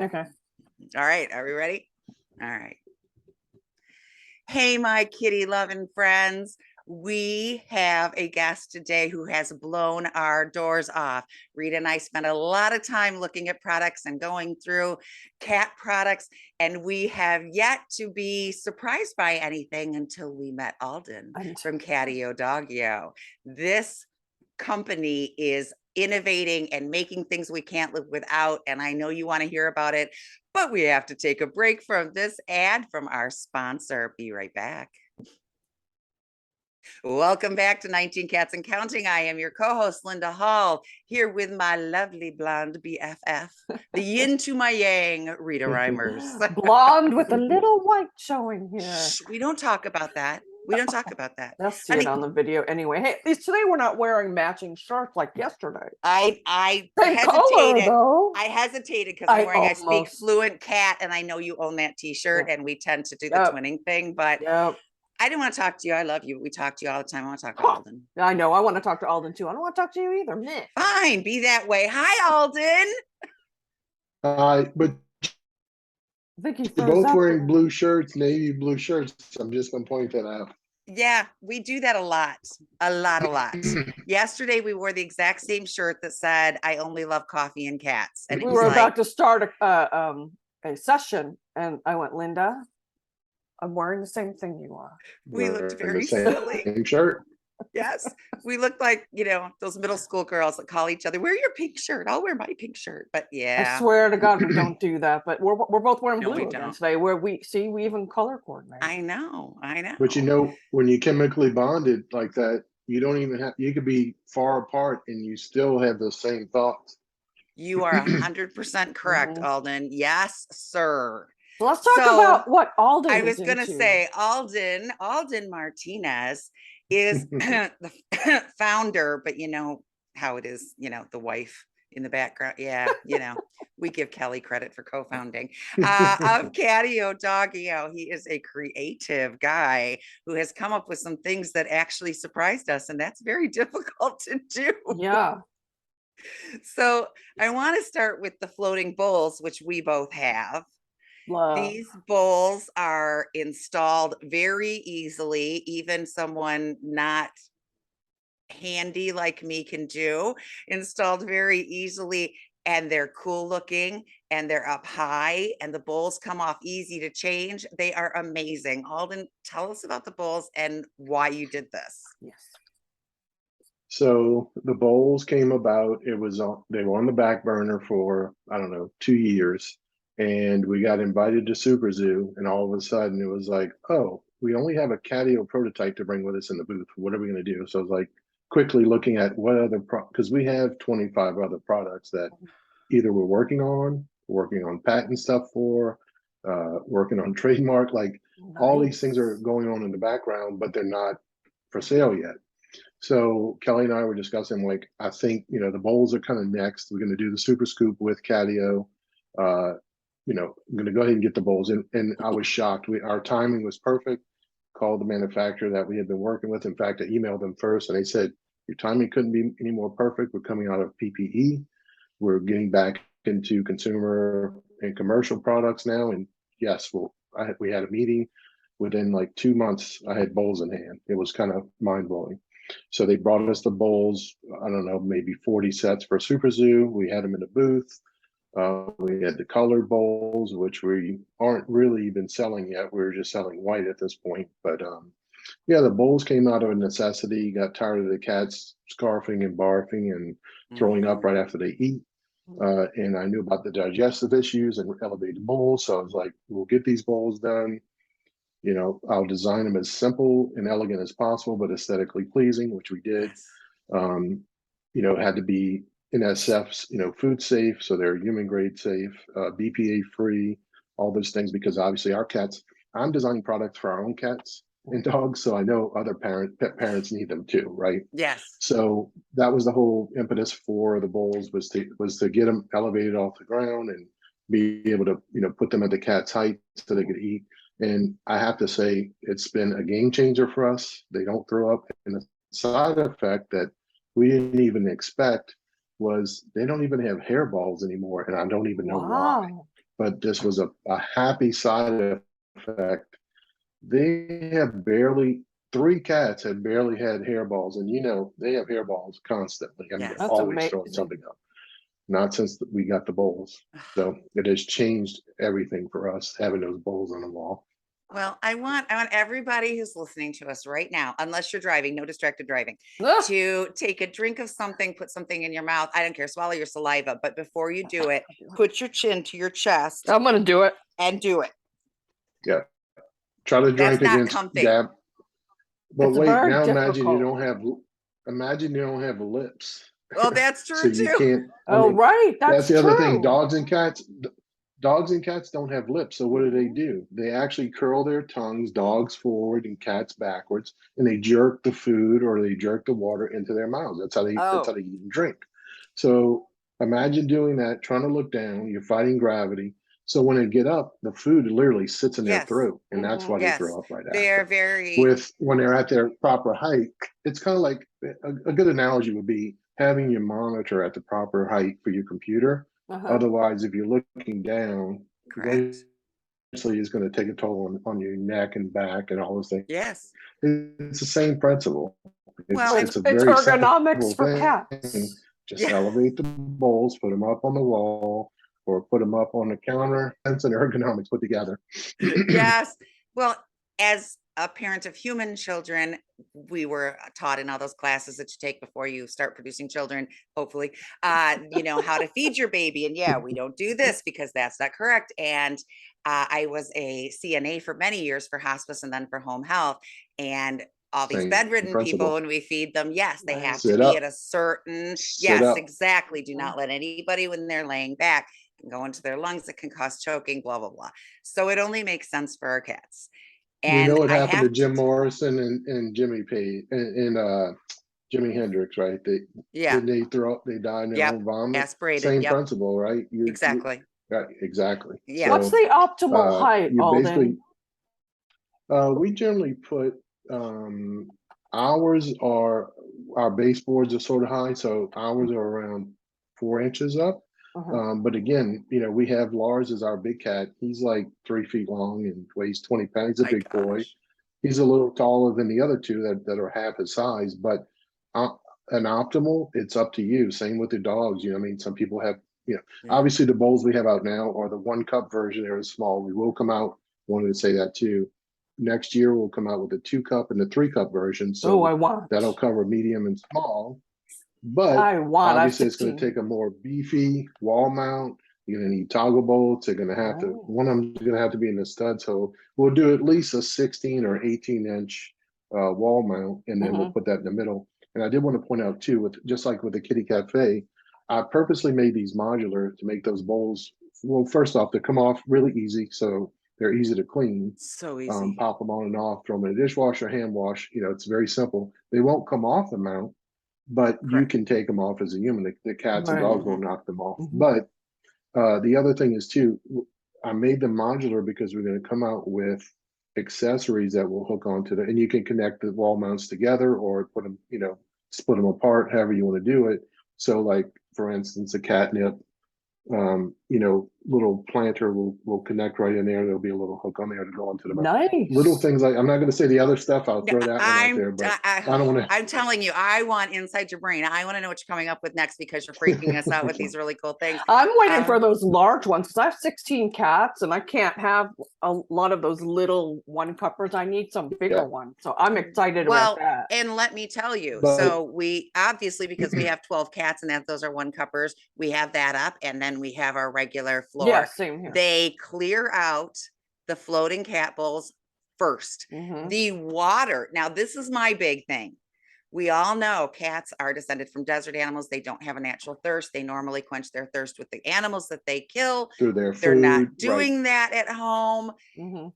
Okay. All right. Are we ready? All right. Hey, my kitty loving friends. We have a guest today who has blown our doors off. Rita and I spent a lot of time looking at products and going through cat products, and we have yet to be surprised by anything until we met Alden from Katio Dogio. This company is innovating and making things we can't live without, and I know you want to hear about it, but we have to take a break from this ad from our sponsor. Be right back. Welcome back to 19 Cats and Counting. I am your co-host, Linda Hall, here with my lovely blonde BFF, the yin to my yang, Rita Reimers. Blonde with a little white showing here. Shh, we don't talk about that. We don't talk about that. They'll see it on the video anyway. Hey, at least today we're not wearing matching shirts like yesterday. I Same hesitated. color, though. I hesitated because I'm wearing I Speak Fluent Cat, and I know you own that t-shirt, and we tend to do the twinning thing, but I didn't want to talk to you. I love you. We talk to you all the time. I want to talk to Alden. I know. I want to talk to Alden too. I don't want to talk to you either. Meh. Fine. Be that way. Hi, Alden. Hi, but you're both wearing blue shirts, navy blue shirts. I'm just going to point that out. Yeah, we do that a lot. Yesterday, we wore the exact same shirt that said, I only love coffee and cats. And we were about to start a session, and I went, Linda, I'm wearing the same thing you are. We looked very silly. Same shirt. Yes, we looked like, you know, those middle school girls that call each other, wear your pink shirt. I'll wear my pink shirt. But yeah, I swear to God, we don't do that. But we're both wearing blue again today. Where we even color coordinate. I know. But you know, when you chemically bonded like that, you don't even have. You could be far apart and you still have those same thoughts. You are 100% correct, Alden. Yes, sir. So let's talk about what Alden. I was going to say Alden Martinez is the founder, but you know how it is, you know, the wife in the background. Yeah, you know, we give Kelly credit for co-founding of Katio Dogio. He is a creative guy who has come up with some things that actually surprised us, and that's very difficult to do. Yeah. So I want to start with the floating bowls, which we both have. Love. These bowls are installed very easily. Even someone not handy like me can do. Installed very easily, and they're cool looking, and they're up high, and the bowls come off easy to change. They are amazing. Alden, tell us about the bowls and why you did this. Yes. So the bowls came about. They were on the back burner for, I don't know, 2 years. And we got invited to Super Zoo, and all of a sudden it was like, oh, we only have a Katio prototype to bring with us in the booth. What are we going to do? So I was like quickly looking at what other, because we have 25 other products that either we're working on patent stuff for, working on trademark, like all these things are going on in the background, but they're not for sale yet. So Kelly and I were discussing, like, I think, you know, the bowls are kind of next. We're going to do the Super Scoop with Katio. You know, I'm going to go ahead and get the bowls in. And I was shocked. Our timing was perfect. Called the manufacturer that we had been working with. In fact, I emailed them first, and they said, your timing couldn't be any more perfect. We're coming out of PPE. We're getting back into consumer and commercial products now. And yes, we had a meeting. Within like 2 months, I had bowls in hand. It was kind of mind-blowing. So they brought us the bowls, I don't know, maybe 40 sets for Super Zoo. We had them in the booth. We had the colored bowls, which we aren't really even selling yet. We're just selling white at this point. But yeah, the bowls came out of a necessity. Got tired of the cats scarfing and barfing and throwing up right after they eat. And I knew about the digestive issues and elevated bowls. So I was like, we'll get these bowls done. You know, I'll design them as simple and elegant as possible, but aesthetically pleasing, which we did. You know, it had to be NSF's, you know, food safe, so they're human grade safe, BPA free, all those things, because obviously our cats, I'm designing products for our own cats and dogs, so I know other pet parents need them too, right? Yes. So that was the whole impetus for the bowls, was to get them elevated off the ground and be able to, you know, put them at the cat's height so they could eat. And I have to say, it's been a game changer for us. They don't throw up, and the side effect that we didn't even expect was they don't even have hairballs anymore, and I don't even know why. Wow. But this was a happy side effect. They have barely, 3 cats have barely had hairballs, and they have hairballs constantly. I mean, Yes. they're That's always throwing amazing. something up. Not since we got the bowls. So it has changed everything for us having those bowls on the wall. Well, I want everybody who's listening to us right now, unless you're driving, no distracted driving, Ugh. to take a drink of something, put something in your mouth. I don't care, swallow your saliva, but before you do it, put your chin to your chest I'm gonna do it. and do it. Yeah. Try to That's drink not against comfy. Gab. But It's wait, very now difficult. imagine you don't have lips. Well, that's So true you too. can't. Oh, right. That's That's the other thing. true. Dogs and cats don't have lips. So what do? They actually curl their tongues, dogs forward and cats backwards, and they jerk the food or they jerk the water into their mouths. That's how they Oh, eat and drink. So imagine doing that, trying to look down, you're fighting gravity. So when they get up, the food literally sits in their yes, throat, and that's why they yes. throw up right They're after. very, When they're at their proper height, it's kind of like a good analogy would be having your monitor at the proper height for your computer. Otherwise, if you're looking down, correct. eventually it's going to take a toll on your neck and back and all those things. Yes. It's the same principle. Well, It's a It's very simple ergonomics for thing. cats. Just yeah. elevate the bowls, put them up on the wall, or put them up on the counter. Sense and ergonomics put together. Yes. Well, as a parent of human children, we were taught in all those classes that you take before you start producing children, hopefully, how to feed your baby. And yeah, we don't do this because that's not correct. And I was a CNA for many years for hospice and then for home health. And all these Same bedridden people, principle. when we feed them, yes, they have to Sit be up. at a certain, Sit yes, up. exactly. Do not let anybody when they're laying back go into their lungs. That can cause choking, blah, blah, blah. So it only makes sense for our cats. We know And what I happened to have Jim Morrison and Jimmy Page and Jimi Hendrix, right? yeah, They died in their yep, own vomit. aspirated, Same yep, principle, right? exactly. Right, exactly. Yeah. What's So the optimal height, you basically Alden? we generally put ours are our baseboards are sort of high, so ours are around 4 inches up. But again, we have Lars as our big cat. He's like 3 feet long and weighs 20 pounds. He's a My big boy. gosh. He's a little taller than the other two that are half his size, but an optimal, it's up to you. Same with the dogs. I mean, some people have, Yeah. obviously the bowls we have out now are the 1 cup version. They're small. We will come out, wanted to say that too. Next year we'll come out with the 2 cup and the 3 cup version. Oh, I So want. that'll cover medium and small. But I want. I have obviously it's going to 16. take a more beefy wall mount. You're going to need toggle bolts. They're going to have to, one of them's going to have to be in the stud. So we'll do at least a 16 or 18-inch wall mount, and then we'll put that in the middle. And I did want to point out too, just like with the Kitty Cafe, I purposely made these modular to make those bowls. Well, first off, they come off really easy, so they're easy to clean. So easy. Pop them on and off, throw them in a dishwasher, hand wash. It's very simple. They won't come off the mount, but you Correct. can take them off as a human. The cats and Right. dogs won't knock them off. But the other thing is too, I made them modular because we're going to come out with accessories that will hook onto and you can connect the wall mounts together or put them, split them apart, however you want to do it. So like, for instance, a catnip, little planter will connect right in there. There'll be a little hook on there to go into the mouth. Nice. Little things like, I'm not going to say the other stuff. I'll throw that one out there, but I don't want to. I'm telling you, I want inside your brain. I want to know what you're coming up with next because you're freaking us out with these really cool things. I'm waiting for those large ones because I have 16 cats and I can't have a lot of those little 1-cuppers. I need some bigger ones. So I'm excited about that. And let me tell you, But- so we obviously, because we have 12 cats and those are 1-cuppers, we have that up and then we have our regular floor. Yeah, same here. They clear out the floating cat bowls first. The water. Now, this is my big thing. We all know cats are descended from desert animals. They don't have a natural thirst. They normally quench their thirst with the animals that they kill. Through their food. They're not doing that at home.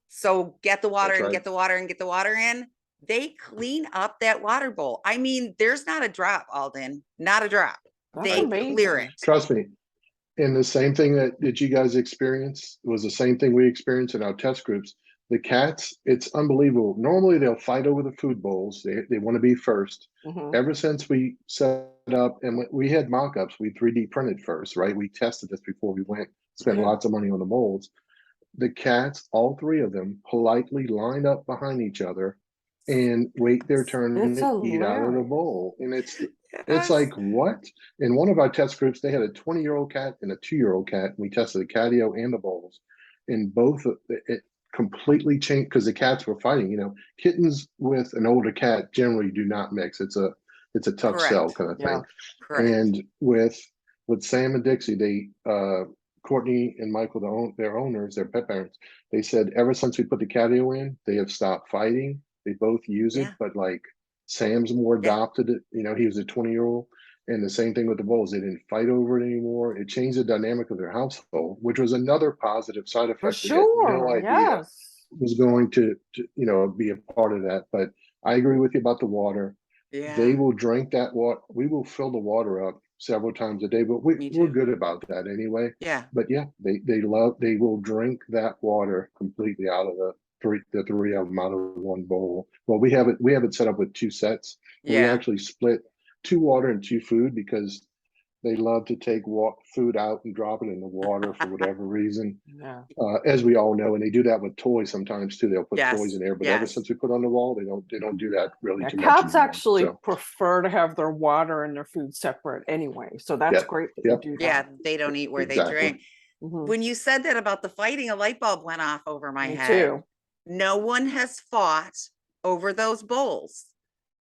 So get the water and get the water and get the water in. They clean up that water bowl. I mean, there's not a drop, Alden. Not a drop. They clear it. Trust me. And the same thing that you guys experienced was the same thing we experienced in our test groups. The cats, it's unbelievable. Normally they'll fight over the food bowls. They want to be first. Mhm. Ever since we set up and we had mock-ups, we 3D printed first, right? We tested this before we went, spent Yeah. lots of money on the molds. The cats, all three of them, politely line up behind each other and wait their turn It's to eat out of the hilarious. bowl. And it's Yes. like, what? In one of our test groups, they had a 20-year-old cat and a 2-year-old cat. We tested the Katio and the bowls, and both it completely changed because the cats were fighting. You know, kittens with an older cat generally do not mix. It's a tough sell Correct. kind of Yeah. thing. Correct. And with Sam and Dixie, they Courtney and Michael, their owners, their pet parents, they said ever since we put the Katio in, they have stopped fighting. They both use it, Yeah. but like Sam's more Yeah. adopted it. You know, he was a 20-year-old. And the same thing with the bowls. They didn't fight over it anymore. It changed the dynamic of their household, which was another positive side For effect we had no sure. idea Yes. was going to be a part of that. But I agree with you about the water. Yeah. They will drink that water. We will fill the water up several times a day, but Me we're too. good about that anyway. Yeah. But yeah, they will drink that water completely out of the three of them out of one bowl. Well, we have it set up with 2 sets. We Yeah. actually split 2 water and 2 food because they love to take food out and drop it in the water for whatever reason. Yeah. As we all know, and they do that with toys sometimes too. They'll put Yes. toys in there, but ever Yes. since we put on the wall, they don't do that really Yeah, too much cats anymore. actually So, prefer to have their water and their food separate anyway. So that's Yep, great that yep. you do Yeah. that. They don't eat where they Exactly. drink. Mhm. When you said that about the fighting, a light bulb went off over my Me head. too. No one has fought over those bowls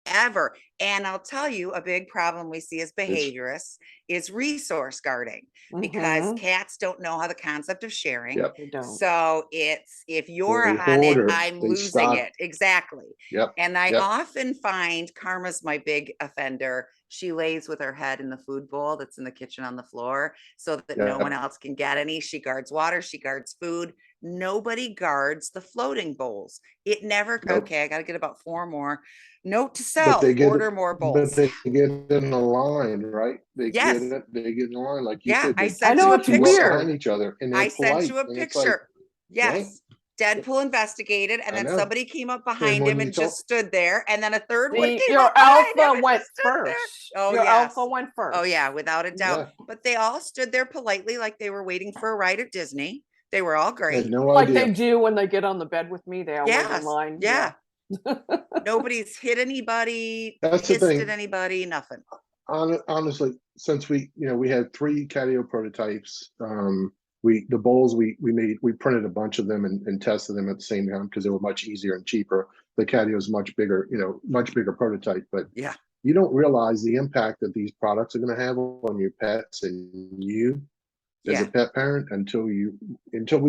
ever. And I'll tell you, a big problem we see as behaviorists is resource guarding because Mhm. cats don't know how the concept of sharing. Yep. They don't. So it's if you're They on it, hoard it. I'm They losing stock. it. Exactly. Yep. And I Yep. often find Karma's my big offender. She lays with her head in the food bowl that's in the kitchen on the floor so that no Yep. one else can get any. She guards water, she guards food. Nobody guards the floating bowls. It never, Nope. okay, I got to get about 4 more. Note to But self, they get order more but bowls. they get in a line, right? Yes. They get in a line, like you Yeah, said. I They sent know you a it's queue up picture. behind each other, and they're I sent polite. you a And it's like, picture. Yes. Deadpool investigated, and I then know. somebody came up And behind when him you and talk, just stood there. And then a third one came Your up behind him alpha and went just stood there. first. Oh, Your yes. alpha went first. Oh, yeah, without a doubt. yeah, But they all stood there politely like they were waiting for a ride at Disney. They were all had great. no Like idea. they do when they get on the bed with me. They all wait in Yes. line. Yeah. Nobody's hit anybody, That's the hissed at thing. anybody, nothing. Honestly, since we had 3 Katio prototypes, the bowls we printed a bunch of them and tested them at the same time because they were much easier and cheaper. The Katio is much bigger, much bigger prototype, but Yeah. you don't realize the impact that these products are going to have on your pets and you as a Yeah. pet parent until we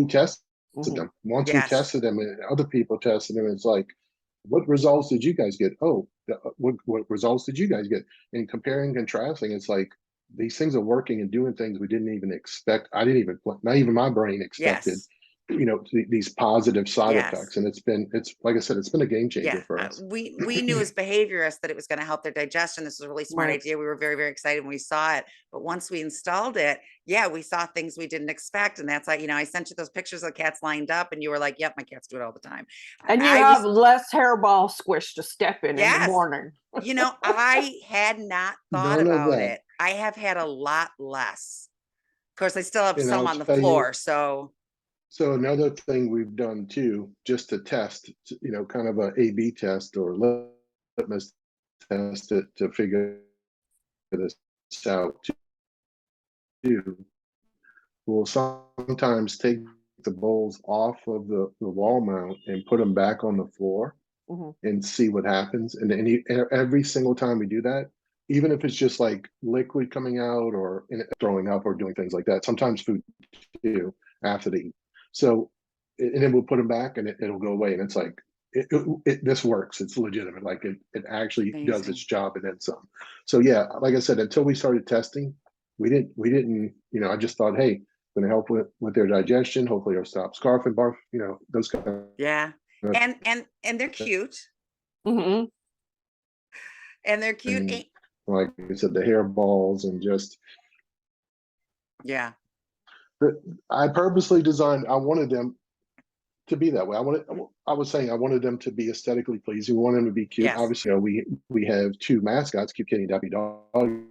tested Mhm. them. Once we Yes. tested them and other people tested them, it's like, what results did you guys get? Oh, what results did you guys get? And comparing and contrasting, it's like these things are working and doing things we didn't even expect. I didn't even, not even my brain expected, Yes. these positive side Yes. effects. And it's like I said, it's been a game changer Yeah, for us. we knew as behaviorists that it was going to help their digestion. This was a really smart Right. idea. We were very, very excited when we saw it. But once we installed it, yeah, we saw things we didn't expect. And that's like, I sent you those pictures of cats lined up and you were like, yep, my cats do it all the time. And you I have was, less hairball squish to step in the yes, morning. I had not thought None of about that. it. I have had a lot less. Of course, I still have And some I'll on the tell you, floor. So so another thing we've done too, just to test, kind of a A/B test or litmus test to figure this out too. We'll sometimes take the bowls off of the wall mount and put them back on the floor Mhm. and see what happens. And every single time we do that, even if it's just like liquid coming out or throwing up or doing things like that, sometimes food too after they eat. So, and then we'll put them back and it'll go away. And it's like, this works. It's legitimate. Like it actually does amazing. its job and then some. So yeah, like I said, until we started testing, we didn't, I just thought, hey, going to help with their digestion. Hopefully it'll stop scarf and barf, those kind of Yeah. And they're cute. Mhm. And they're cute. and like I said, the hairballs and just Yeah. I purposely designed, I wanted them to be that way. I was saying I wanted them to be aesthetically pleasing. We want them to be cute. Yes. Obviously, we have two mascots, Cute Kitty and Dappy Dog.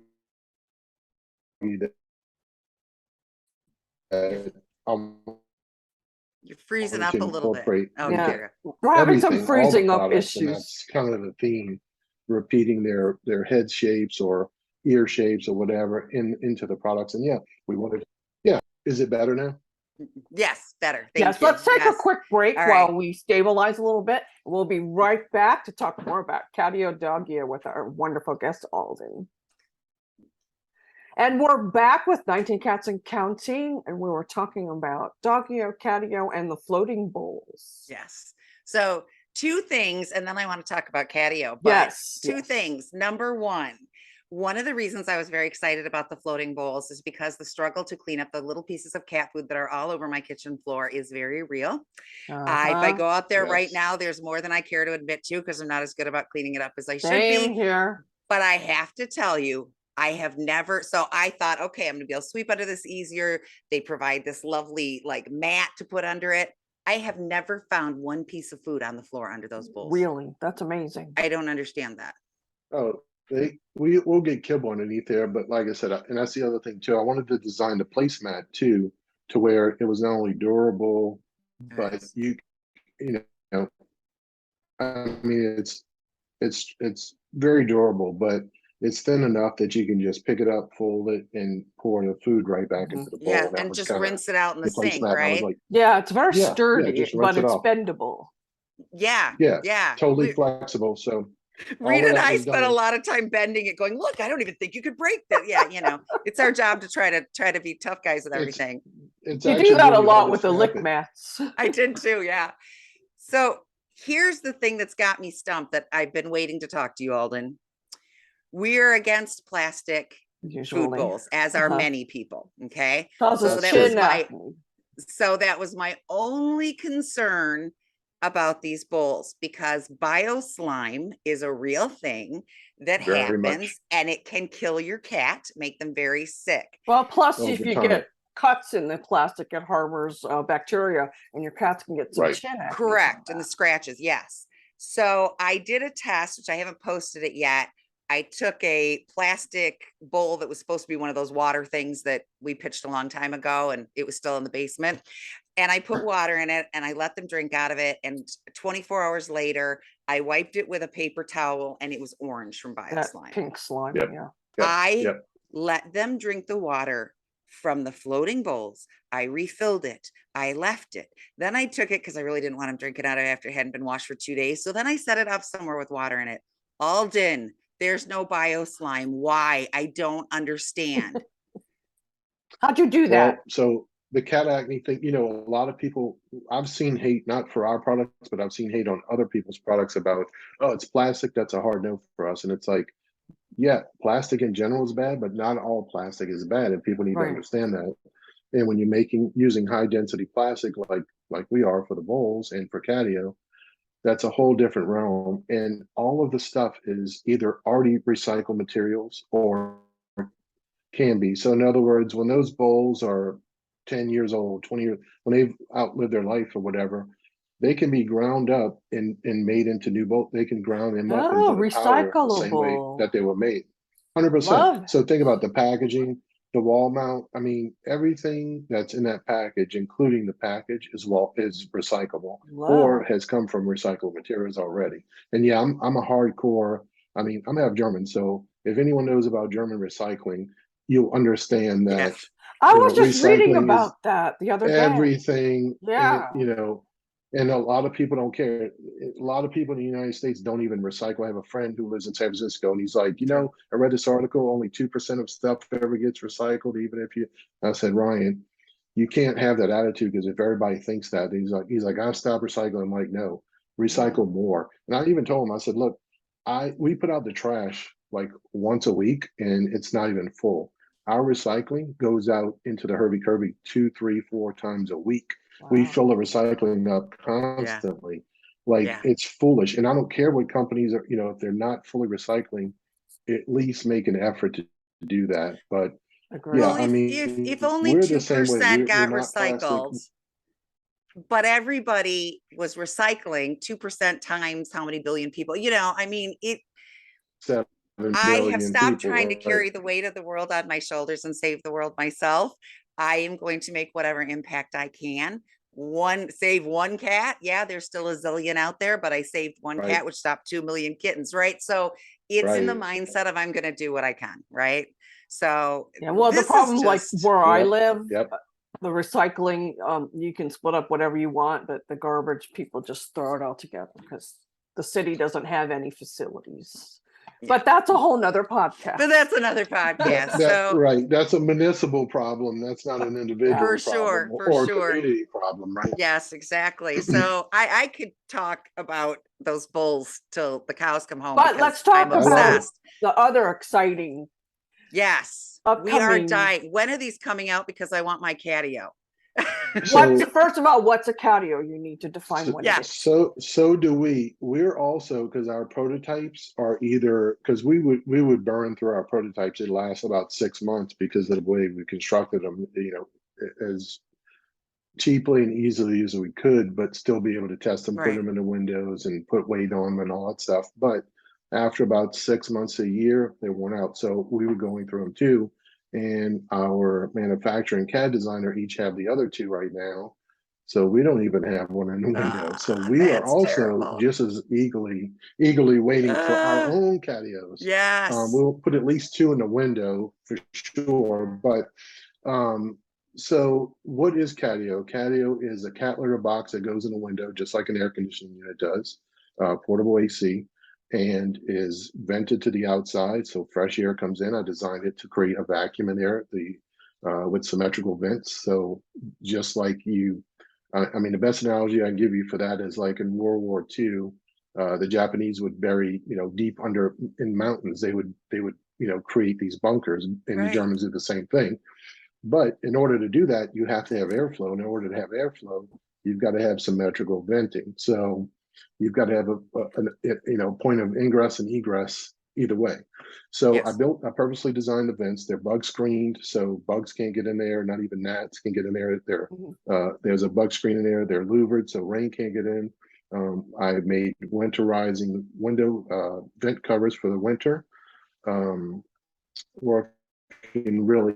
You're freezing up to a little bit. incorporate Oh, Yeah. there you go. We're having some everything, all the freezing up products, and issues. that's kind of the theme, repeating their head shapes or ear shapes or whatever into the products. And yeah, we wanted. Yeah, is it better now? Yes, better. Thank Yes, you. let's take Yes. a quick break All while right. we stabilize a little bit. We'll be right back to talk more about Katio Dogio with our wonderful guest, Alden. And we're back with 19 Cats and Counting, and we were talking about Dogio, Katio, and the floating bowls. Yes. So two things, and then I want to talk about Katio. But Yes. two yes. things. Number one of the reasons I was very excited about the floating bowls is because the struggle to clean up the little pieces of cat food that are all over my kitchen floor is very real. If I Uh-huh. go out there right Yes. now, there's more than I care to admit to because I'm not as good about cleaning it up as I should Same be. here. But I have to tell you, I have never, so I thought, okay, I'm gonna be able to sweep under this easier. They provide this lovely like mat to put under it. I have never found one piece of food on the floor under those bowls. Really, that's amazing. I don't understand that. Oh, we'll get kibble underneath there, but like I said, and that's the other thing too. I wanted to design the placemat too, to where it was not only durable, but Yes. you know, I mean, it's very durable, but it's thin enough that you can just pick it up, fold it, and pour the food right back into the bowl. Yeah, That and was just kinda rinse it out in the sink, placemat. And I was right? like, Yeah, it's very yeah, sturdy, just but rinse it it's off. bendable. Yeah, Yeah, yeah. totally flexible. So all Rita of and that I was spent a done. lot of time bending it, going, look, I don't even think you could break that. Yeah, it's our job to try to be tough guys with everything. It's You do actually that a really lot hard with to the snap lick it. mats. I did too, yeah. So here's the thing that's got me stumped that I've been waiting to talk to you, Alden. We're against plastic food Usually. bowls, as are Uh-huh. many people. Okay. Causes So that true. was chin my acne. so that was my only concern about these bowls, because bio slime is a real thing that Very much. happens and it can kill your cat, make them very sick. Well, plus Over if you time. get cuts in the plastic, it harbors bacteria, and your cats can get some Right. chin acne. Correct. from And the that. scratches, yes. So I did a test, which I haven't posted it yet. I took a plastic bowl that was supposed to be one of those water things that we pitched a long time ago, and it was still in the basement. And I put water in it and I let them drink out of it. And 24 hours later, I wiped it with a paper towel and it was orange from bio That slime. pink slime. Yep. Yeah. Yep. I Yep. let them drink the water from the floating bowls. I refilled it. I left it. Then I took it because I really didn't want them drinking out of it after it hadn't been washed for 2 days. So then I set it up somewhere with water in it. Alden, there's no bio slime. Why? I don't understand. How'd you do that? Well, so the cat acne thing, a lot of people, I've seen hate, not for our products, but I've seen hate on other people's products about, oh, it's plastic. That's a hard no for us. And it's like, yeah, plastic in general is bad, but not all plastic is bad. And people need to Right. understand that. And when you're using high density plastic, like we are for the bowls and for Katio, that's a whole different realm. And all of the stuff is either already recycled materials or can be. So in other words, when those bowls are 10 years old, 20 years, when they've outlived their life or whatever, they can be ground up and made into new bowls. They can ground them up Oh, into the powder the same way recyclable. that they were made. Love 100%. it. So think about the packaging, the wall mount. I mean, everything that's in that package, including the package, is recyclable or Love. has come from recycled materials already. And yeah, I'm a hardcore. I mean, I'm half German, so if anyone knows about German recycling, you'll understand that Yes. I was just reading recycling is about that the other day. everything. Yeah. And a lot of people don't care. A lot of people in the United States don't even recycle. I have a friend who lives in San Francisco, and he's like, I read this article, only 2% of stuff ever gets recycled, even if you. I said, Ryan, you can't have that attitude, because if everybody thinks that, he's like, I've stopped recycling. I'm like, no, recycle more. And I even told him, I said, look, we put out the trash like once a week, and it's not even full. Our recycling goes out into the Herbie Kirby 2, 3, 4 times a week. We Wow. fill the recycling up constantly. Like, Yeah. it's foolish. And I don't care what companies are, if they're not fully recycling, at least make an effort to do that. But Agreed. yeah, Well, I mean, if only we're the same way. 2% We're got not plastic. recycled, but everybody was recycling 2% times how many billion people, I mean, 7 I have billion stopped people, trying to right? carry the weight of the world on my shoulders and save the world myself. I am going to make whatever impact I can. Save one cat. Yeah, there's still a zillion out there, but I saved one Right. cat, which stopped 2 million kittens, right? So it's in the Right. mindset of I'm going to do what I can, right? So Yeah, well, the this is problem, like just, where I Yep. live, Yep. the recycling, you can split up whatever you want, but the garbage, people just throw it all together because the city doesn't have any facilities. Yeah. But that's a whole nother podcast. but that's another podcast. That So right. That's a municipal problem. That's not an individual for sure, problem for or a sure. community problem, right? Yes, exactly. So I could talk about those bulls till the cows come home But because let's talk I'm I love it. obsessed. the other exciting Yes, we are upcoming. dying. When are these coming out? Because I want my Katio. So First of all, what's a catio? You need to define what it Yeah. is. so do we. We're also, because our prototypes are either, because we would burn through our prototypes. It lasts about 6 months because of the way we constructed them, as cheaply and easily as we could, but still be able to test them, put Right. them in the windows and put weight on them and all that stuff. But after about 6 months, a year, they worn out. So we were going through them too. And our manufacturer and CAD designer each have the other two right now. So we don't even have one in the window. So we are That's also terrible. just as eagerly waiting for our own catios. Yes. We'll put at least two in the window for sure. But so what is Katio? Katio is a cat litter box that goes in the window, just like an air conditioning unit does, portable AC, and is vented to the outside, so fresh air comes in. I designed it to create a vacuum in there, with symmetrical vents. So just like I mean, the best analogy I can give you for that is like in World War II, the Japanese would bury, deep under in mountains. They would create these bunkers, and the Right. Germans did the same thing. But in order to do that, you have to have airflow. In order to have airflow, you've got to have symmetrical venting. So you've got to have a point of ingress and egress either way. So Yes. I purposely designed the vents. They're bug screened, so bugs can't get in there. Not even gnats can get in there. There's a bug screen in there. They're louvered, so rain can't get in. I made winterizing window vent covers for the winter. Working really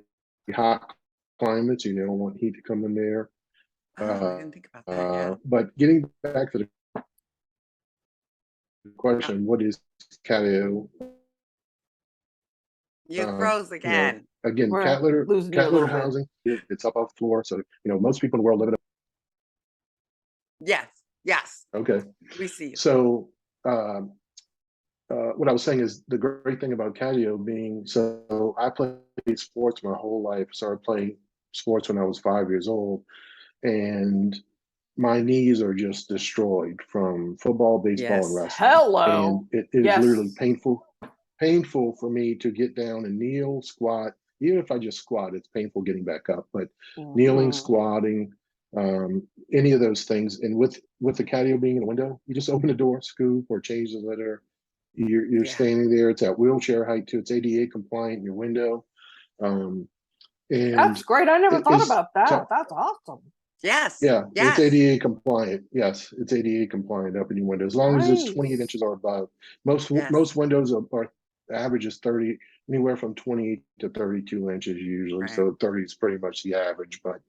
hot climates, you don't want heat to come in there. Oh, I didn't think about that. Yeah. But getting back to the question, what is Katio? You froze again. Again, We're cat litter losing you a little bit. housing. It's up off the floor, so most people in the world live in Yes. Yes. Okay. We see you. So what I was saying is the great thing about Katio being, so I played sports my whole life. Started playing sports when I was 5 years old, and my knees are just destroyed from football, baseball, Yes. and wrestling. Hello. And it is Yes. literally painful for me to get down and kneel, squat. Even if I just squat, it's painful getting back up. But kneeling, squatting, any of those things. And with the Katio being in the window, you just open the door, scoop, or change the litter. You're standing there. It's at wheelchair height too. It's ADA compliant in your window. And That's great. I never thought about that. so- That's awesome. Yes. Yeah, Yes. it's ADA compliant. Yes, it's ADA compliant up in your window as long as it's 28 Nice. inches or above. Most Yes. windows are average is 30, anywhere from 28 to 32 inches usually. Right. So 30 is pretty much the average. But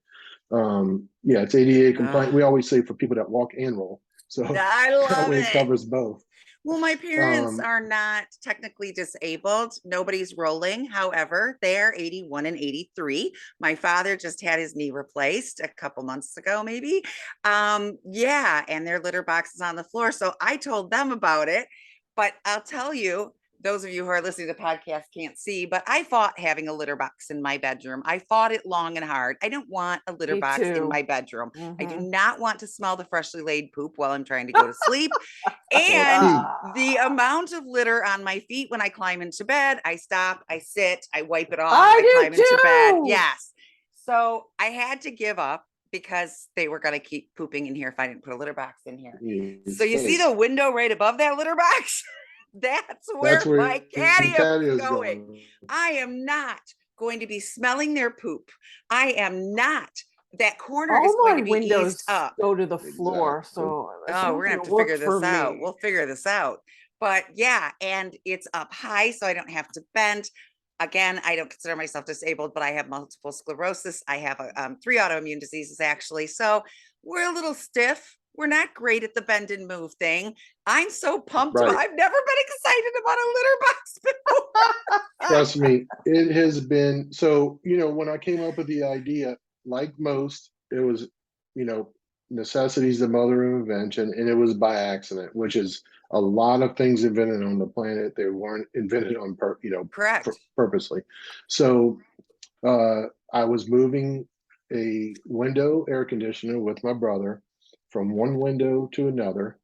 yeah, it's ADA compliant. We always say for people that walk and roll. So I that love way it it. covers both. Well, my parents are not technically disabled. Nobody's rolling. However, they're 81 and 83. My father just had his knee replaced a couple months ago, maybe. Yeah, and their litter box is on the floor. So I told them about it. But I'll tell you, those of you who are listening to the podcast can't see, but I fought having a litter box in my bedroom. I fought it long and hard. I don't want a litter Me box in too. my bedroom. I do Mhm. not want to smell the freshly laid poop while I'm trying to go to sleep. And the amount of litter on my feet when I climb into bed, I stop, I sit, I wipe it off, I do climb into bed. too. Yes. So I had to give up because they were going to keep pooping in here if I didn't put a litter box in here. So you see the window right above that litter box? That's where my Katio is going. I am not going to be smelling their poop. I am not that corner is All going my to be windows eased up. go to the floor, Exactly. so it Oh, seems we're gonna have to to figure work for this out. me. We'll figure this out. But yeah, and it's up high, so I don't have to bend. Again, I don't consider myself disabled, but I have multiple sclerosis. I have 3 autoimmune diseases actually. So we're a little stiff. We're not great at the bend and move thing. I'm so pumped. Right. I've never been excited about a litter box before. Trust me, it has been so, when I came up with the idea, like most, it was, necessity's the mother of invention, and it was by accident, which is a lot of things invented on the planet. They weren't invented on Correct. purposely. So I was moving a window air conditioner with my brother from one window to another.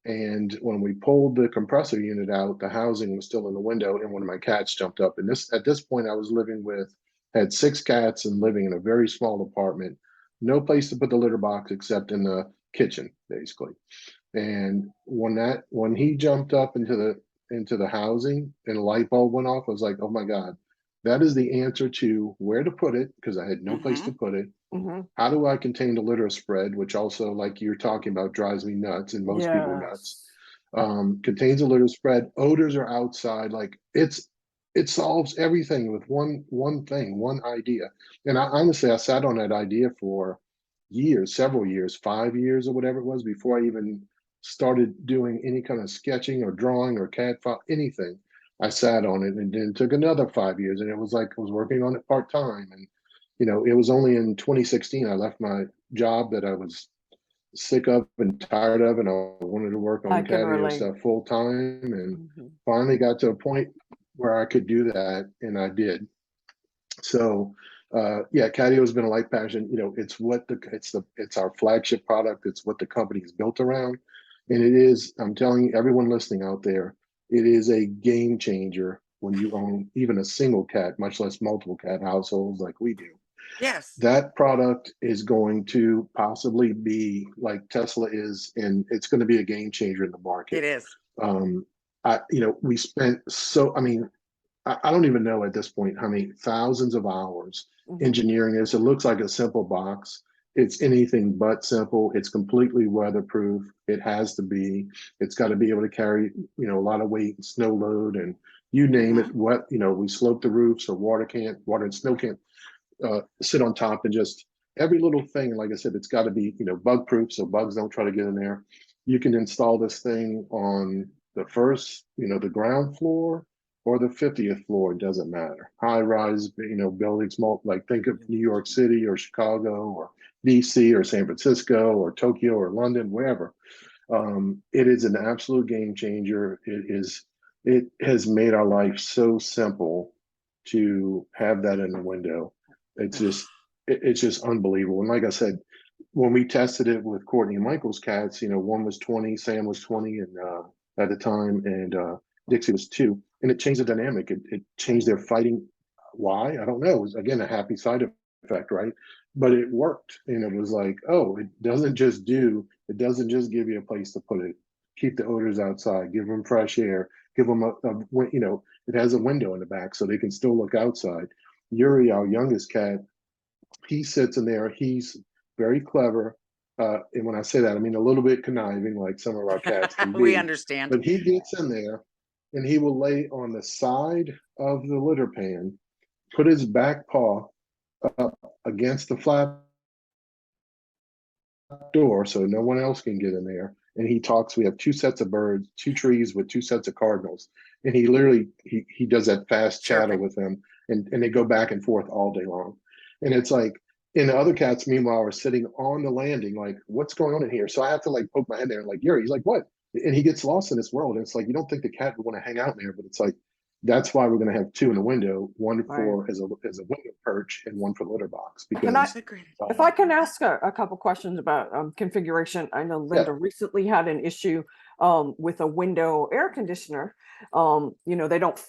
And when we pulled the compressor unit out, the housing was still in the window, and one of my cats jumped up. And at this point, I was had 6 cats and living in a very small apartment, no place to put the litter box except in the kitchen, basically. And when he jumped up into the housing and a light bulb went off, I was like, oh my God, that is the answer to where to put it, because I had no place to put it. How do I contain the litter spread, which also, like you're talking about, drives me nuts and most people nuts. Contains a litter spread. Odors are outside. Like it solves everything with one thing, one idea. And honestly, I sat on that idea for years, several years, 5 years or whatever it was, before I even started doing any kind of sketching or drawing or CAD file, anything. I sat on it, and then it took another 5 years, and it was like I was working on it part-time. And it was only in 2016 I left my job that I was sick of and tired of, and I wanted to work I on can Katio relate. stuff full time, and finally got to a point where I could do that, and I did. So yeah, Katio has been a life passion. It's our flagship product. It's what the company is built around, and it is. I'm telling you, everyone listening out there, it is a game changer when you own even a single cat, much less multiple cat households like we do. Yes. That product is going to possibly be like Tesla is, and it's going to be a game changer in the market. It is. We spent I mean, I don't even know at this point how many thousands of hours engineering this. It looks like a simple box. It's anything but simple. It's completely weatherproof. It has to be. It's got to be able to carry, a lot of weight and snow load, and you name it. We slope the roofs, or water and snow can't sit on top, and just every little thing. Like I said, it's got to be, bug proof, so bugs don't try to get in there. You can install this thing on the first, the ground floor, or the 50th floor. It doesn't matter. High rise, buildings, like think of New York City or Chicago or DC or San Francisco or Tokyo or London, wherever. It is an absolute game changer. It has made our life so simple to have that in the window. It's just unbelievable. And like I said, when we tested it with Courtney and Michael's cats, one was 20, Sam was 20, and at the time, and Dixie was 2, and it changed the dynamic. It changed their fighting. Why? I don't know. It was, again, a happy side effect, right? But it worked, and it was like, oh, it doesn't just give you a place to put it. Keep the odors outside. Give them fresh air. Give them it has a window in the back so they can still look outside. Yuri, our youngest cat, he sits in there. He's very clever. And when I say that, I mean a little bit conniving, like some of our cats can be. We understand. But he gets in there, and he will lay on the side of the litter pan, put his back paw up against the flat door so no one else can get in there. And he talks. We have 2 sets of birds, 2 trees with 2 sets of cardinals. And he literally, he does that fast chatter with them, and they go back and forth all day long. And it's like, and the other cats, meanwhile, are sitting on the landing, like, what's going on in here? So I have to like poke my head there, and like, Yuri, he's like, what? And he gets lost in this world. And it's like, you don't think the cat would want to hang out in there, but it's like, that's why we're going to have 2 in the window, one for as a window perch, and one for litter box. Because if I can ask a couple questions about configuration. I know Linda recently had an issue with a window air conditioner. They don't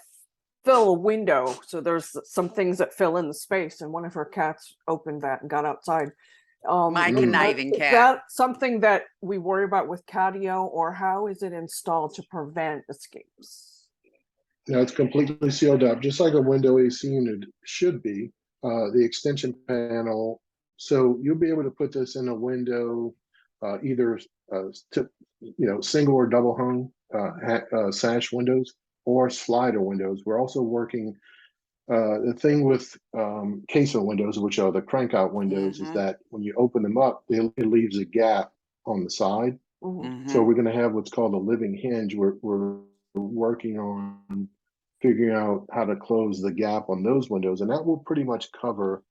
fill a window, so there's some things that fill in the space, and one of her cats opened that and got outside. My conniving cat. Is that something that we worry about with Katio, or how is it installed to prevent escapes? It's completely sealed up, just like a window AC unit should be. The extension panel So you'll be able to put this in a window, either single or double hung sash windows or slider windows. We're also working. The thing with casement windows, which are the crank out windows, is that when you open them up, it leaves a gap on the side. So we're going to have what's called a living hinge. We're working on figuring out how to close the gap on those windows, and that will pretty much cover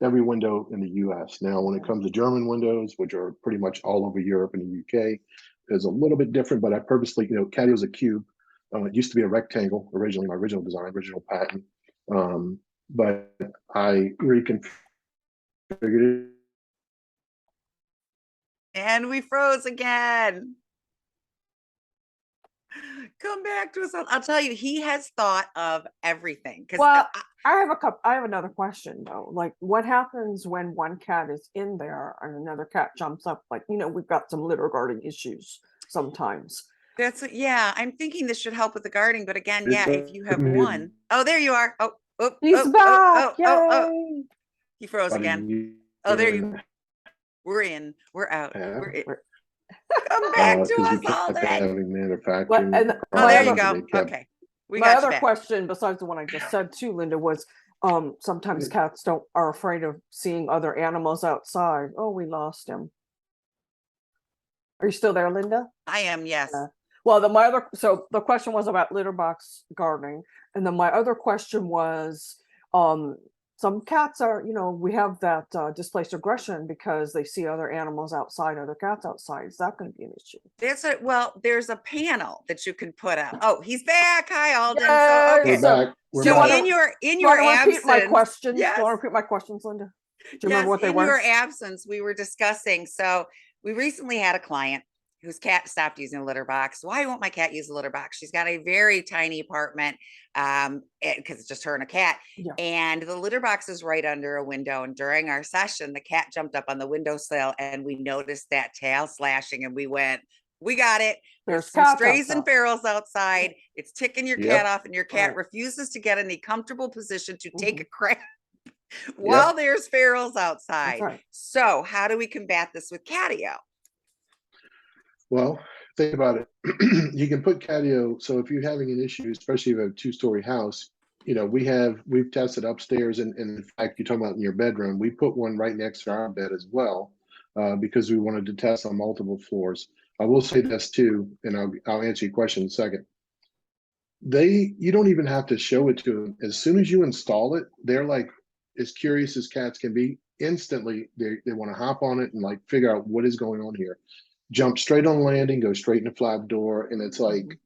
every window in the US. Now, when it comes to German windows, which are pretty much all over Europe and the UK, is a little bit different, but I purposely, Katio is a cube. It used to be a rectangle originally, my original design, original patent. But I reconfigured it. And we froze again. Come back to us. I'll tell you, he has thought of everything. Well, I have another question though. Like, what happens when one cat is in there and another cat jumps up? Like, we've got some litter guarding issues sometimes. Yeah, I'm thinking this should help with the guarding, but again, It's if you have one. Oh, there you are. Oh, he's back. Yay. He froze again. Oh, there you. We're in. We're out. We're in. Come back to us, Alden. Having manufacturing. Oh, there you go. Okay. My other question, besides the one I just said too, Linda, was sometimes cats are afraid of seeing other animals outside. Oh, we lost him. Are you still there, Linda? I am, yes. Well, so the question was about litter box gardening, and then my other question was, some cats are, we have that displaced aggression because they see other animals outside, other cats outside. Is that going to be an issue? There's a panel that you can put up. Oh, he's back. Hi, Alden. We're back. In your absence, repeat my questions? Yes. Do you want to repeat my questions, Linda? Do you remember what they were? In your absence, we were discussing. So we recently had a client whose cat stopped using a litter box. Why won't my cat use a litter box? She's got a very tiny apartment because it's just her and a cat. Yeah. And the litter box is right under a window. And during our session, the cat jumped up on the windowsill and we noticed that tail slashing and we went, we got it. There's some strays and ferals outside. It's ticking your cat off and your cat refuses to get in the comfortable position to take a crap while there's ferals outside. Right. So how do we combat this with Katio? Well, think about it. You can put Katio. So if you're having an issue, especially if you have a 2-story house, we've tested upstairs, and in fact, you're talking about in your bedroom. We put one right next to our bed as well, because we wanted to test on multiple floors. I will say this too, and I'll answer your question in a second. You don't even have to show it to them. As soon as you install it, they're like as curious as cats can be. Instantly, they want to hop on it and like figure out what is going on here. Jump straight on landing, go straight in the flap door, and it's like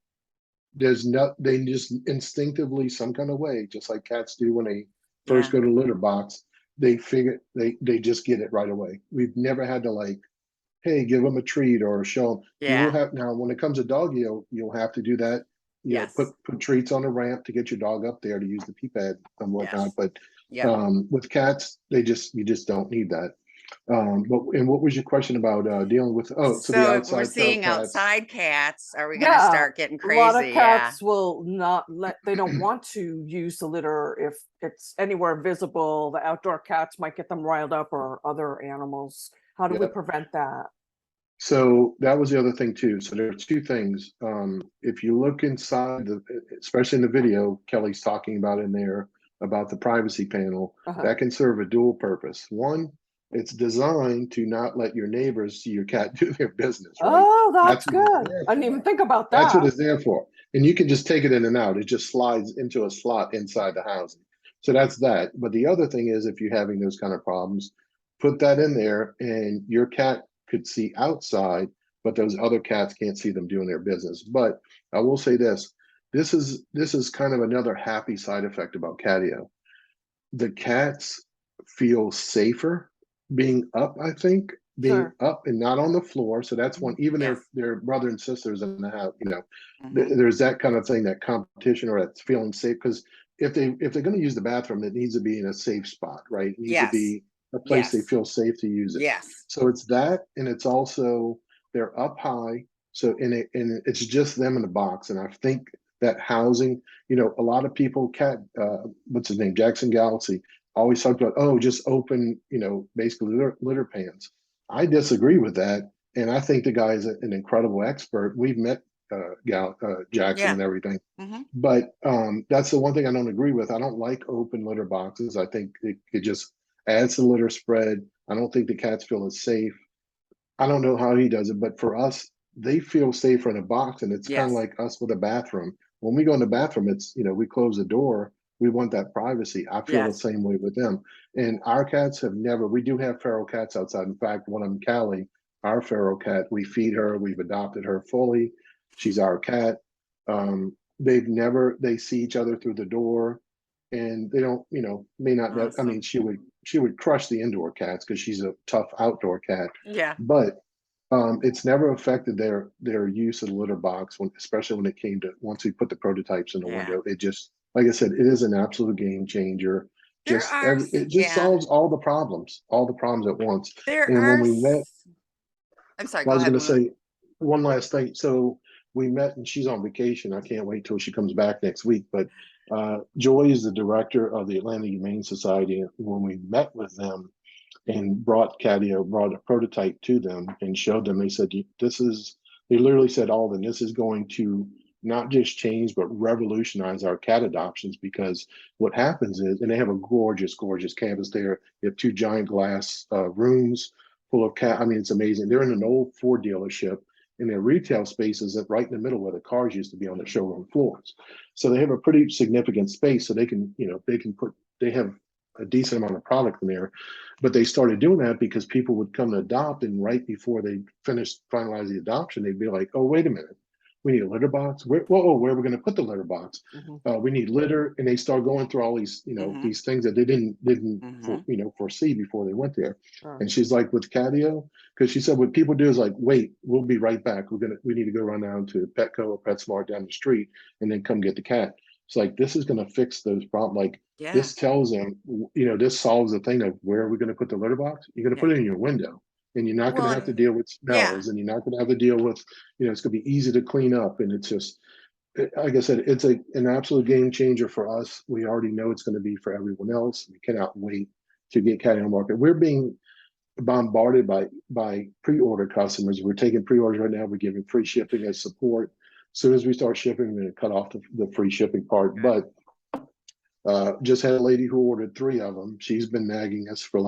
they just instinctively, some kind of way, just like cats do when they first go to litter box, they just get it right away. We've never had to like, hey, give them a treat or show them. You will have, now when it comes to Dogio, you'll have to do that. You know, put treats on the ramp to get your dog up there to use the pee pad and whatnot. But with cats, you just don't need that. And what was your question about dealing with? Oh, so the outside, we're seeing outside cats. Are we going to start getting crazy? A lot of cats will not they don't want to use the litter if it's anywhere visible. The outdoor cats might get them riled up, or other animals. How do we prevent that? So that was the other thing too. So there are two things. If you look inside, especially in the video, Kelly's talking about in there about the privacy panel, that can serve a dual purpose. One, it's designed to not let your neighbors see your cat do their business. Right? Oh, that's good. I didn't even think about that. That's what it's there for. And you can just take it in and out. It just slides into a slot inside the housing. So that's that. But the other thing is, if you're having those kind of problems, put that in there and your cat could see outside, but those other cats can't see them doing their business. But I will say this is kind of another happy side effect about Katio. The cats feel safer being up, I think, being up and not on the floor. So that's one, even their brother and sisters in the house, there's that kind of thing, that competition or that feeling safe. Because if they're going to use the bathroom, it needs to be in a safe spot, right? It needs to be a place they feel safe to use it. So it's that, and it's also they're up high. So and it's just them in the box. And I think that housing, a lot of people, what's his name, Jackson Galaxy, always talked about, oh, just open, basically litter pans. I disagree with that. And I think the guy is an incredible expert. We've met Jackson Yeah. and everything. Mm-hmm. But that's the one thing I don't agree with. I don't like open litter boxes. I think it just adds to the litter spread. I don't think the cats feel as safe. I don't know how he does it, but for us, they feel safer in a box. And it's kind of Yes. like us with a bathroom. When we go in the bathroom, it's, we close the door. We want that privacy. I feel the Yes. same way with them. And our cats have never, we do have feral cats outside. In fact, one of them, Callie, our feral cat, we feed her, we've adopted her fully. She's our cat. They see each other through the door, and they don't, may not know. I mean, Awesome. she would crush the indoor cats because she's a tough outdoor cat. Yeah. But it's never affected their use of the litter box, especially when it came to once we put the prototypes in the window. It just, like I said, it is an absolute game changer. It just solves all the problems at once. And when we met, I'm sorry, I go was ahead. going to say one last thing. So we met, and she's on vacation. I can't wait till she comes back next week. But Joy is the director of the Atlanta Humane Society. And when we met with them and brought a prototype to them and showed them, they said, they literally said, Alden, this is going to not just change, but revolutionize our cat adoptions, because what happens is, and they have a gorgeous, gorgeous campus there. They have 2 giant glass rooms full of cat. I mean, it's amazing. They're in an old Ford dealership, and their retail space is right in the middle where the cars used to be on the showroom floors. So they have a pretty significant space, so they can they have a decent amount of product in there. But they started doing that because people would come to adopt, and right before they finalize the adoption, they'd be like, oh, wait a minute, we need a litter box. Where are we going to put the litter box? Mm-hmm. We need litter. And they start going through all these, these things that they didn't foresee before they went there. Sure. And she's like, with Katio, because she said what people do is like, wait, we'll be right back. We need to go run down to Petco or PetSmart down the street and then come get the cat. It's like, this is going to fix those problems. Like, this tells them, this solves the thing of where are we going to put the litter box? You're going to put it in your window, and you're not going to have to deal with smells, and you're not going to have to deal with, it's going to be easy to clean up. And it's just, like I said, it's an absolute game changer for us. We already know it's going to be for everyone else. We cannot wait to get Cat on the market. We're being bombarded by pre-order customers. We're taking pre-orders right now. We're giving free shipping as support. As soon as we start shipping, we're going to cut off the free shipping part. But just had a lady who ordered 3 of them. She's been nagging us for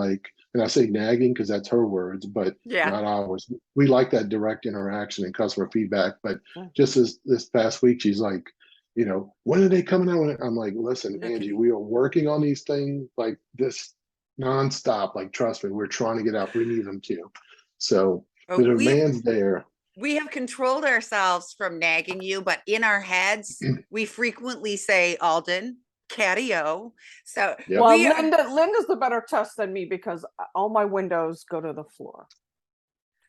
and I say nagging because that's her words, but not ours. We like that direct interaction and customer feedback. But just this past week, she's like, when are they coming out? I'm like, listen, Angie, we are working on these things like this nonstop. Like, trust me, we're trying to get out. We need them too. So the demand's there. We have controlled ourselves from nagging you, but in our heads, we frequently say Alden, Katio. So well, Linda's the better test than me because all my windows go to the floor.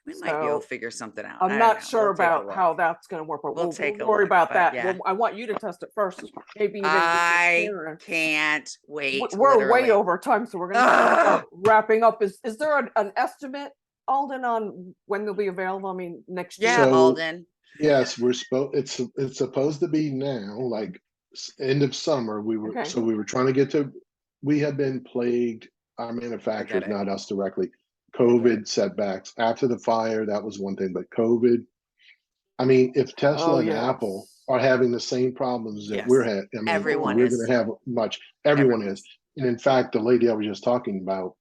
We might be able to figure something out. I'm not sure about how that's going to work, but we'll worry about that. Yeah. I want you to test it first. Maybe I can't wait. We're way over time, so we're going to start wrapping up. Is there an estimate, Alden, on when they'll be available? I mean, next year. Yeah, Alden. Yes, it's supposed to be now, like end of summer. We were trying to get to. We have been plagued. Our manufacturers, not us directly. COVID setbacks after the fire, that was one thing, but COVID. I mean, if Tesla and Apple are having the same problems that we're having, everyone we're is going to have everyone is. And in fact, the lady I was just talking about,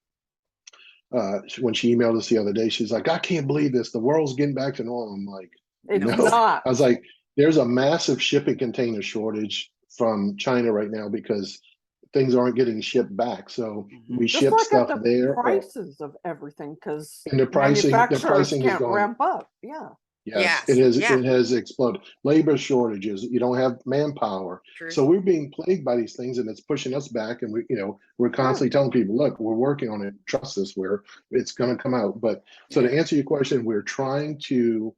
when she emailed us the other day, she's like, I can't believe this. The world's getting back to normal. I'm like, it's not. I was like, there's a massive shipping container shortage from China right now because things aren't getting shipped back. So we ship stuff there. Prices of everything, because the pricing can't ramp up. Yes, it has exploded. Labor shortages. You don't have manpower. True. So we're being plagued by these things, and it's pushing us back. And we're constantly telling people, look, we're working on it. Trust us, it's going to come out. But so to answer your question, we're trying to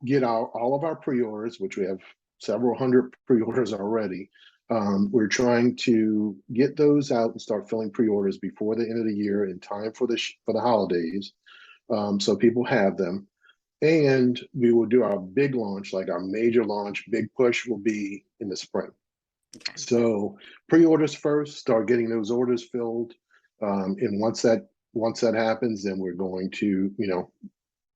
get all of our pre-orders, which we have several hundred pre-orders already. We're trying to get those out and start filling pre-orders before the end of the year in time for the holidays, so people have them. And we will do our big launch, like our major launch, big push will be in the spring. So pre-orders first, start getting those orders filled. And once that happens, then we're going to,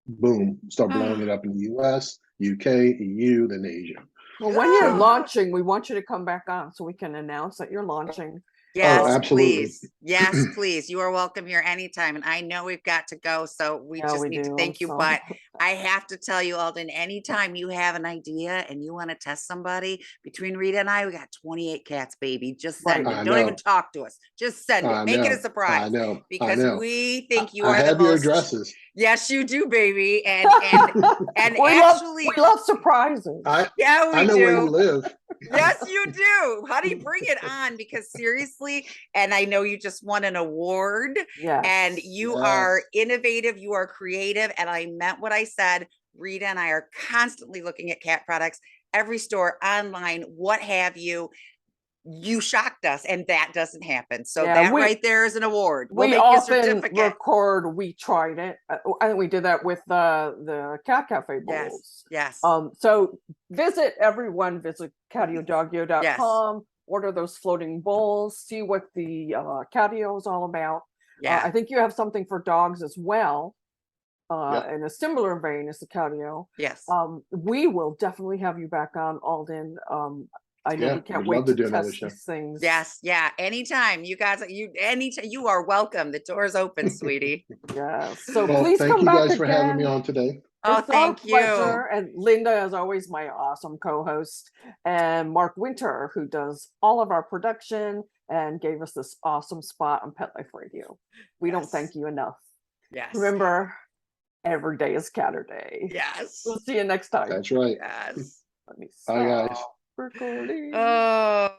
boom, start blowing it up in the US, UK, EU, then Asia. Well, when you're So- launching, we want you to come back on so we can announce that you're launching. Yes, absolutely. please. Yes, please. You are welcome here anytime. And I know we've got to go, so we Yeah, just we need to do. thank you. So- But I have to tell you, Alden, anytime you have an idea and you want to test somebody, between Rita and I, we got 28 cats, baby. Just send Right. it. I Don't even know. talk to us. Just send it. I Make it know. a surprise. I know. Because I know. we think you I are the have your most. addresses. Yes, you do, baby. And actually, we love surprises. yeah, we I know do. where you live. Yes, you do. Honey, bring it on, because seriously, and I know you just won an award, Yes. and you Yes. are innovative, you are creative, and I meant what I said. Rita and I are constantly looking at cat products, every store, online, what have you. You shocked us, and that doesn't happen. So Yeah, that right there is an award. We'll we make you a often certificate. record. We tried it. I think we did that with the Cat Cafe Yes, bowls. yes. So visit KatioDogio.com. Order those floating bowls. See what the Katio is all about. Yeah. I think you have something for dogs as well. Yep. In a similar vein as the Katio. Yes. We will definitely have you back on, Alden. I know Yeah, we can't we'd wait love to to do another test show. these things. Yes. Yeah. Anytime. You guys, anytime, you are welcome. The door's open, sweetie. Yes. So Well, please thank come you back guys for having me again. on today. Oh, It's our thank you. pleasure. And Linda is always my awesome co-host, and Mark Winter, who does all of our production and gave us this awesome spot on Pet Life Radio. We don't Yes. thank you enough. Yes. Remember, every day is Catterday. Yes. We'll see you next time. That's right. Yes. Let me Bye, guys. stop recording. Oh.